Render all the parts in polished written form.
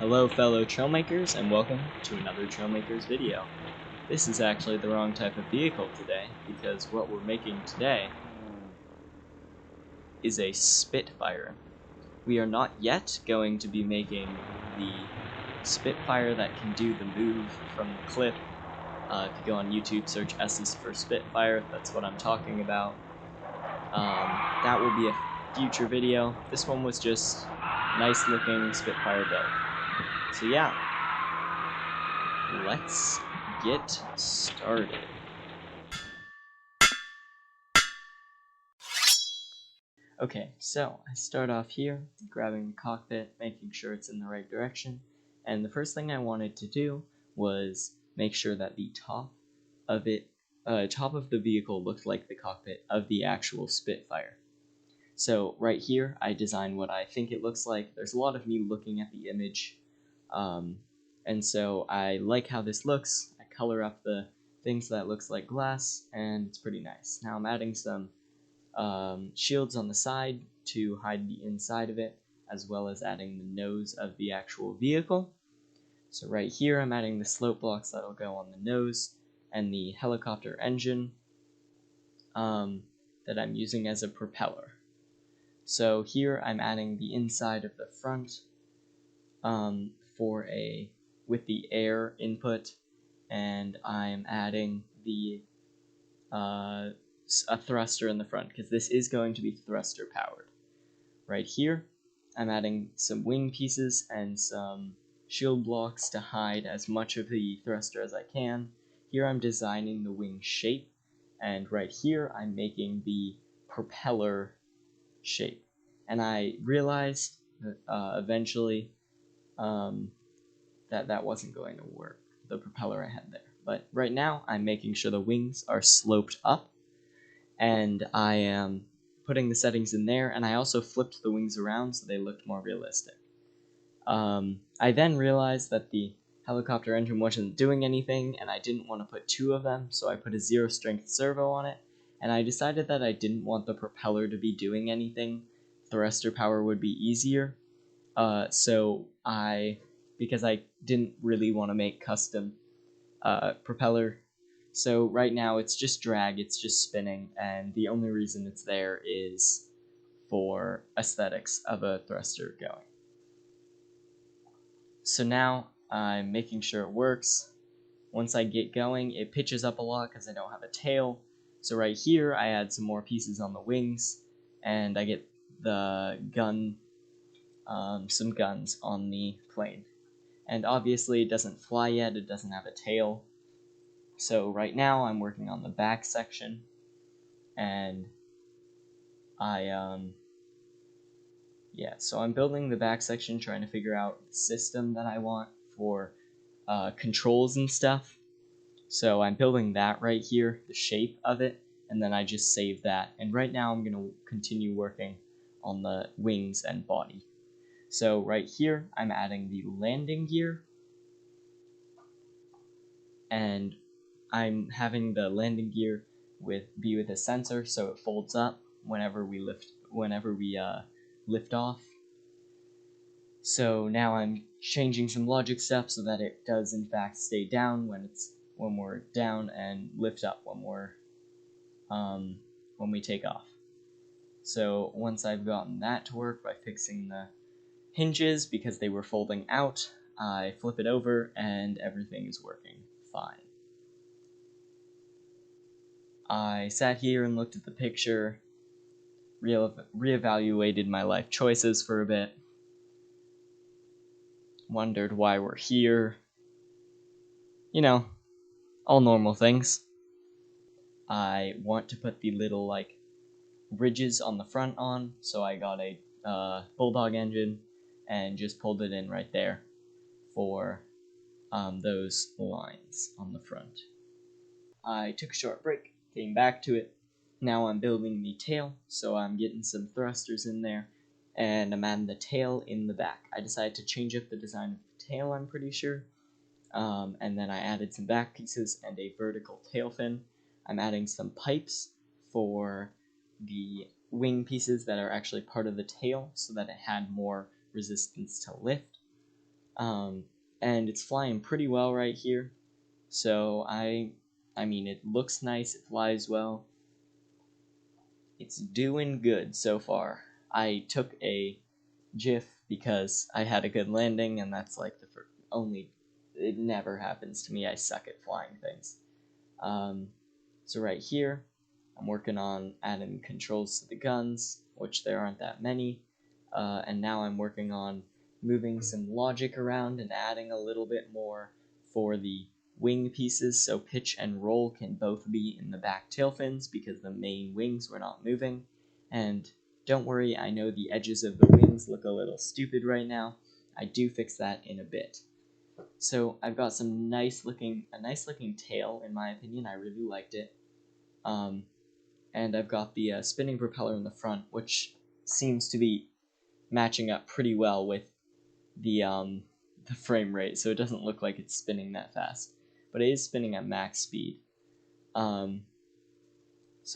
Hello fellow Trailmakers, and welcome to another Trailmakers video. This is actually the wrong type of vehicle today, because what we're making today is a Spitfire. We are not yet going to be making the Spitfire that can do the move from the clip. If you go on YouTube, search S's for Spitfire, that's what I'm talking about. That will be a future video. This one was just nice looking Spitfire build. So yeah, let's get started. Okay, so I start off here, grabbing the cockpit, making sure it's in the right direction, and the first thing I wanted to do was make sure that the top of the vehicle looked like the cockpit of the actual Spitfire. So right here, I designed what I think it looks like. There's a lot of me looking at the image, and so I like how this looks. I color up the things that looks like glass, and it's pretty nice. Now I'm adding some shields on the side to hide the inside of it, as well as adding the nose of the actual vehicle. So right here I'm adding the slope blocks that'll go on the nose, and the helicopter engine that I'm using as a propeller. So here I'm adding the inside of the front with the air input, and I'm adding the a thruster in the front, because this is going to be thruster powered. Right here, I'm adding some wing pieces and some shield blocks to hide as much of the thruster as I can. Here I'm designing the wing shape, and right here I'm making the propeller shape. And I realized that eventually that wasn't going to work, the propeller I had there. But right now I'm making sure the wings are sloped up, and I am putting the settings in there, and I also flipped the wings around so they looked more realistic. I then realized that the helicopter engine wasn't doing anything, and I didn't want to put two of them, so I put a 0-strength servo on it, and I decided that I didn't want the propeller to be doing anything. Thruster power would be easier, because I didn't really want to make custom propeller. So right now it's just drag, it's just spinning, and the only reason it's there is for aesthetics of a thruster going. So now I'm making sure it works. Once I get going, it pitches up a lot because I don't have a tail. So right here I add some more pieces on the wings, and I get the gun, some guns on the plane. And obviously it doesn't fly yet, it doesn't have a tail. So right now I'm working on the back section, and so I'm building the back section, trying to figure out the system that I want for controls and stuff. So I'm building that right here, the shape of it, and then I just save that. And right now I'm going to continue working on the wings and body. So right here I'm adding the landing gear, and I'm having the landing gear be with a sensor, so it folds up whenever we lift off. So now I'm changing some logic stuff so that it does in fact stay down when we're down, and lift up when we take off. So once I've gotten that to work by fixing the hinges because they were folding out, I flip it over and everything is working fine. I sat here and looked at the picture, reevaluated my life choices for a bit, wondered why we're here. You know, all normal things. I want to put the little, ridges on the front on, so I got a Bulldog engine and just pulled it in right there for those lines on the front. I took a short break, came back to it. Now I'm building the tail, so I'm getting some thrusters in there, and I'm adding the tail in the back. I decided to change up the design of the tail, I'm pretty sure, and then I added some back pieces and a vertical tail fin. I'm adding some pipes for the wing pieces that are actually part of the tail, so that it had more resistance to lift. and it's flying pretty well right here. So I mean, it looks nice, it flies well. It's doing good so far. I took a GIF because I had a good landing, and that's like the only. It never happens to me. I suck at flying things. So right here, I'm working on adding controls to the guns, which there aren't that many. And now I'm working on moving some logic around and adding a little bit more for the wing pieces, so pitch and roll can both be in the back tail fins because the main wings were not moving. And don't worry, I know the edges of the wings look a little stupid right now. I do fix that in a bit. So I've got a nice looking tail, in my opinion. I really liked it. And I've got the spinning propeller in the front, which seems to be matching up pretty well with the frame rate, so it doesn't look like it's spinning that fast. But it is spinning at max speed. So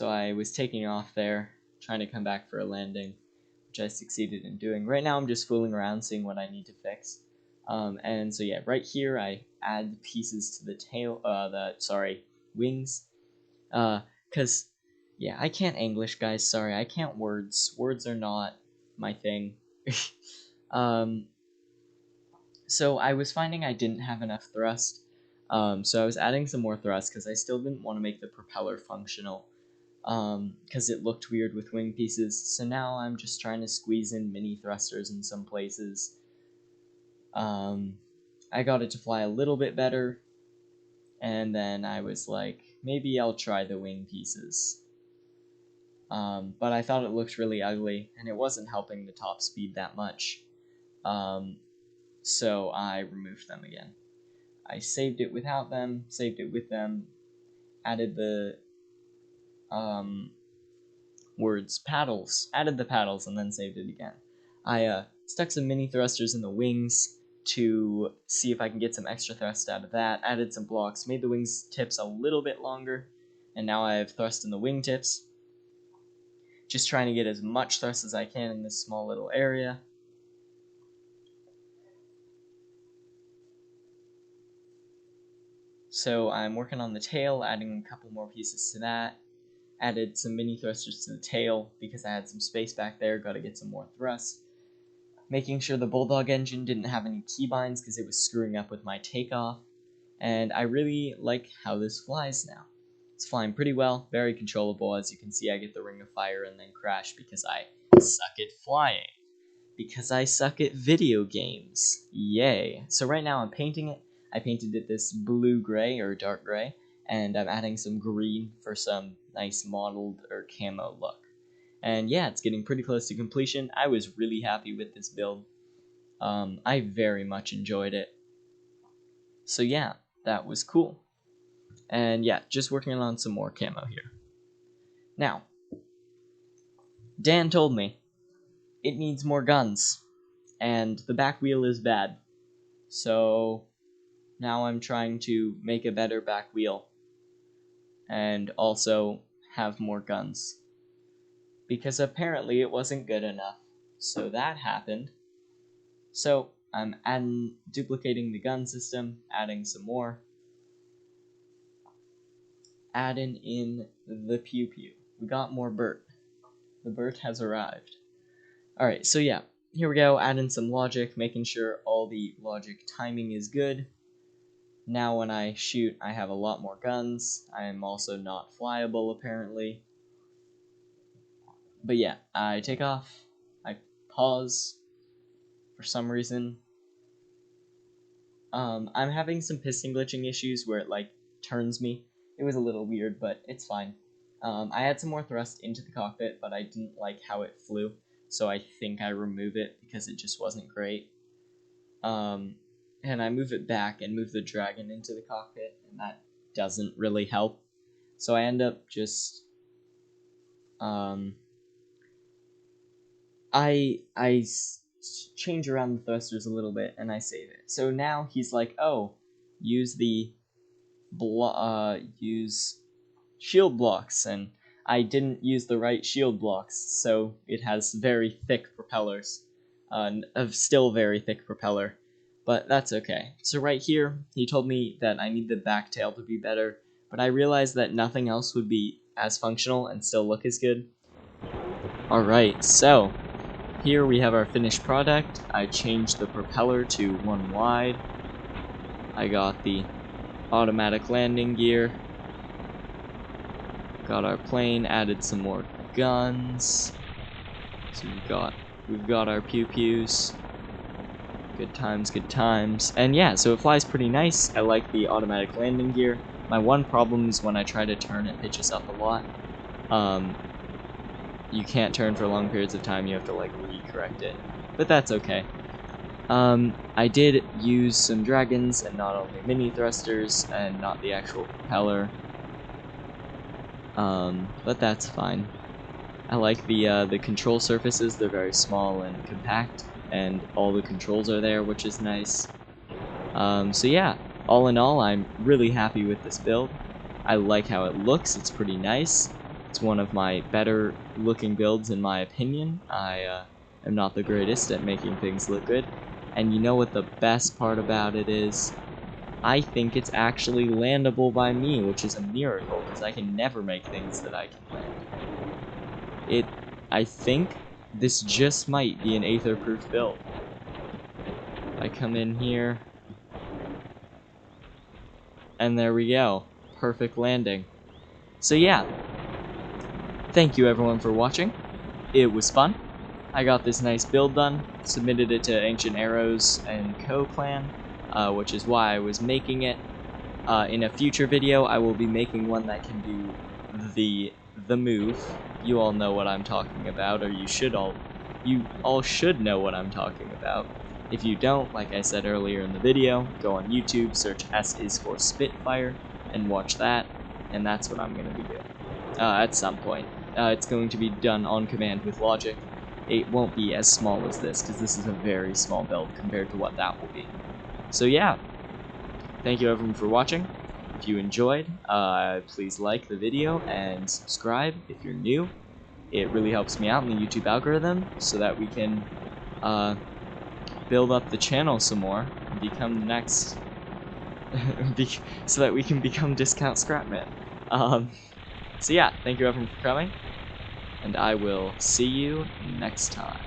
I was taking off there, trying to come back for a landing, which I succeeded in doing. Right now I'm just fooling around, seeing what I need to fix. And so yeah, right here I add pieces to the tail, wings. Cause yeah, I can't English, guys. Sorry, I can't words. Words are not my thing. So I was finding I didn't have enough thrust. So I was adding some more thrust because I still didn't want to make the propeller functional. Because it looked weird with wing pieces. So now I'm just trying to squeeze in mini thrusters in some places. I got it to fly a little bit better, and then I was like, maybe I'll try the wing pieces. But I thought it looked really ugly, and it wasn't helping the top speed that much. So I removed them again. I saved it without them, saved it with them, added the added the paddles, and then saved it again. I stuck some mini thrusters in the wings to see if I can get some extra thrust out of that, added some blocks, made the wings tips a little bit longer, and now I have thrust in the wing tips. Just trying to get as much thrust as I can in this small little area. So I'm working on the tail, adding a couple more pieces to that. Added some mini thrusters to the tail because I had some space back there, got to get some more thrust. Making sure the Bulldog engine didn't have any keybinds because it was screwing up with my takeoff. And I really like how this flies now. It's flying pretty well, very controllable. As you can see, I get the ring of fire and then crash because I suck at flying. Because I suck at video games. Yay. So right now I'm painting it. I painted it this blue-gray or dark gray, and I'm adding some green for some nice mottled or camo look. And yeah, it's getting pretty close to completion. I was really happy with this build. I very much enjoyed it. So yeah, that was cool. And yeah, just working on some more camo here. Now, Dan told me it needs more guns, and the back wheel is bad. So now I'm trying to make a better back wheel and also have more guns. Because apparently it wasn't good enough. So that happened. So I'm duplicating the gun system, adding some more. Adding in the pew pew. We got more Bert. The Bert has arrived. Alright, so yeah, here we go, add in some logic, making sure all the logic timing is good. Now when I shoot, I have a lot more guns. I am also not flyable, apparently. But yeah, I take off, I pause, for some reason. I'm having some piston glitching issues where it, like, turns me. It was a little weird, but it's fine. I had some more thrust into the cockpit, but I didn't like how it flew, so I think I remove it because it just wasn't great. And I move it back and move the dragon into the cockpit, and that doesn't really help. So I end up just, I change around the thrusters a little bit, and I save it. So now he's like, oh, use use shield blocks, and I didn't use the right shield blocks, so it has very thick propellers, of still very thick propeller. but that's okay. So right here, he told me that I need the back tail to be better, but I realized that nothing else would be as functional and still look as good. Alright, so here we have our finished product. I changed the propeller to one wide. I got the automatic landing gear. Got our plane, added some more guns. So we've got our pew-pews. Good times, good times. And yeah, so it flies pretty nice. I like the automatic landing gear. My one problem is when I try to turn, it pitches up a lot. You can't turn for long periods of time, you have to like recorrect it. But that's okay. I did use some dragons and not only mini thrusters and not the actual propeller. But that's fine. I like the control surfaces. They're very small and compact, and all the controls are there, which is nice. So yeah, all in all, I'm really happy with this build. I like how it looks. It's pretty nice. It's one of my better looking builds in my opinion. I am not the greatest at making things look good. And you know what the best part about it is? I think it's actually landable by me, which is a miracle, because I can never make things that I can land. I think this just might be an Aether-proof build. I come in here, and there we go. Perfect landing. So yeah, thank you everyone for watching. It was fun. I got this nice build done, submitted it to Ancient Arrows and Co. Clan, which is why I was making it. In a future video, I will be making one that can do the move. You all know what I'm talking about, or you all should know what I'm talking about. If you don't, like I said earlier in the video, go on YouTube, search S is for Spitfire, and watch that, and that's what I'm going to be doing. At some point. It's going to be done on command with logic. It won't be as small as this, because this is a very small build compared to what that will be. So yeah, thank you everyone for watching. If you enjoyed, please like the video and subscribe if you're new. It really helps me out in the YouTube algorithm so that we can build up the channel some more and become the next... so that we can become Discount Scrapman. So yeah, thank you everyone for coming, and I will see you next time.